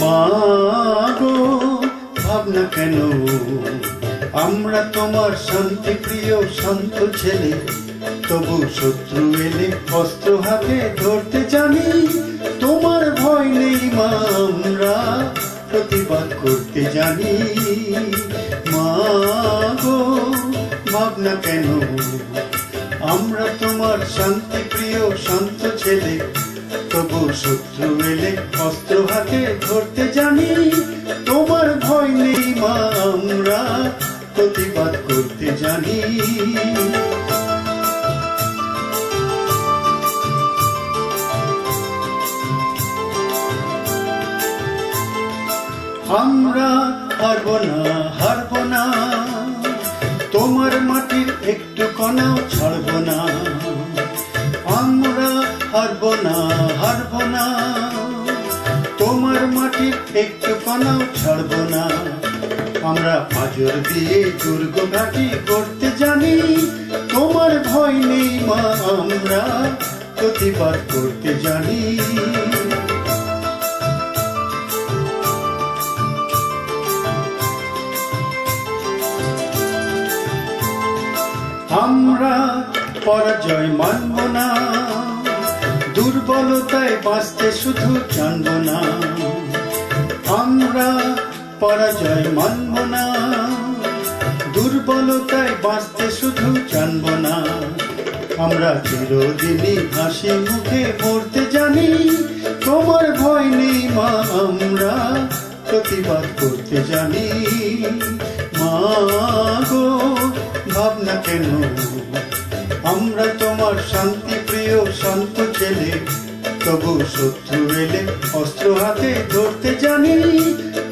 মা গো ভাবনা কেন, আমরা তোমার শান্তি প্রিয় শান্ত ছেলে, তবু শত্রু এলে অস্ত্র হাতে ধরতে জানি। তোমার ভয় নেই মা, আমরা প্রতিবাদ করতে জানি। মা গো ভাবনা কেন, আমরা তোমার শান্তি প্রিয় শান্ত ছেলে, তবু শত্রু এলে অস্ত্র হাতে ধরতে জানি। তোমার ভয় নেই মা, আমরা প্রতিবাদ করতে জানি। আমরা হারব না, হারব না, তোমার মাটির একটু কণাও ছাড়ব না। আমরা হারব না, হারব না, তোমার মাটির একটু কণাও ছাড়ব না। আমরা পাঁজর দিয়ে দুর্গ ঘাঁটি করতে জানি। তোমার ভয় নেই মা, আমরা প্রতিবাদ করতে জানি। আমরা পরাজয় মানব না, দুর্বলতায় বাঁচতে শুধু জানব না। আমরা পরাজয় মানব না, দুর্বলতায় বাঁচতে শুধু জানব না। আমরা চিরদিনই হাসি মুখে মরতে জানি। তোমার ভয় নেই মা, আমরা প্রতিবাদ করতে জানি। মা গো ভাবনা কেন, আমরা তোমার শান্তি প্রিয় শান্ত ছেলে, তবু শত্রু এলে অস্ত্র হাতে ধরতে জানি।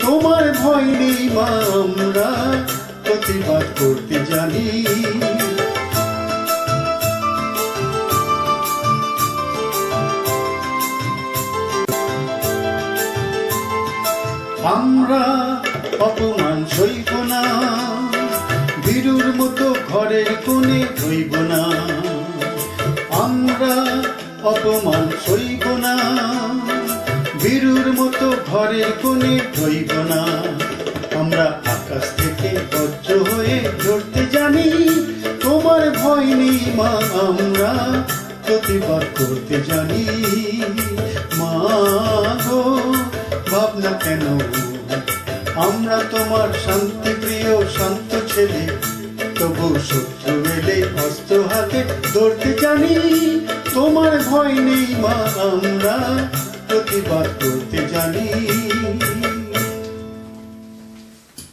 তোমার ভয় নেই মা, আমরা প্রতিবাদ করতে জানি। আমরা অপমান সইব না, বীরুর মতো ঘরের কোণে ধইব না। আমরা অপমান সইব না, বীরুর মতো ঘরের কোণে ধইব না। আমরা আকাশ থেকে বজ্র হয়ে ঝরতে জানি। তোমার ভয় নেই মা, আমরা প্রতিবাদ করতে জানি। মা গো ভাবনা কেন, আমরা তোমার শান্তি প্রিয় শান্ত ছেলে, তবু শত্রু এলে অস্ত্র হাতে ধরতে জানি। তোমার ভয় নেই মা, আমরা প্রতিবাদ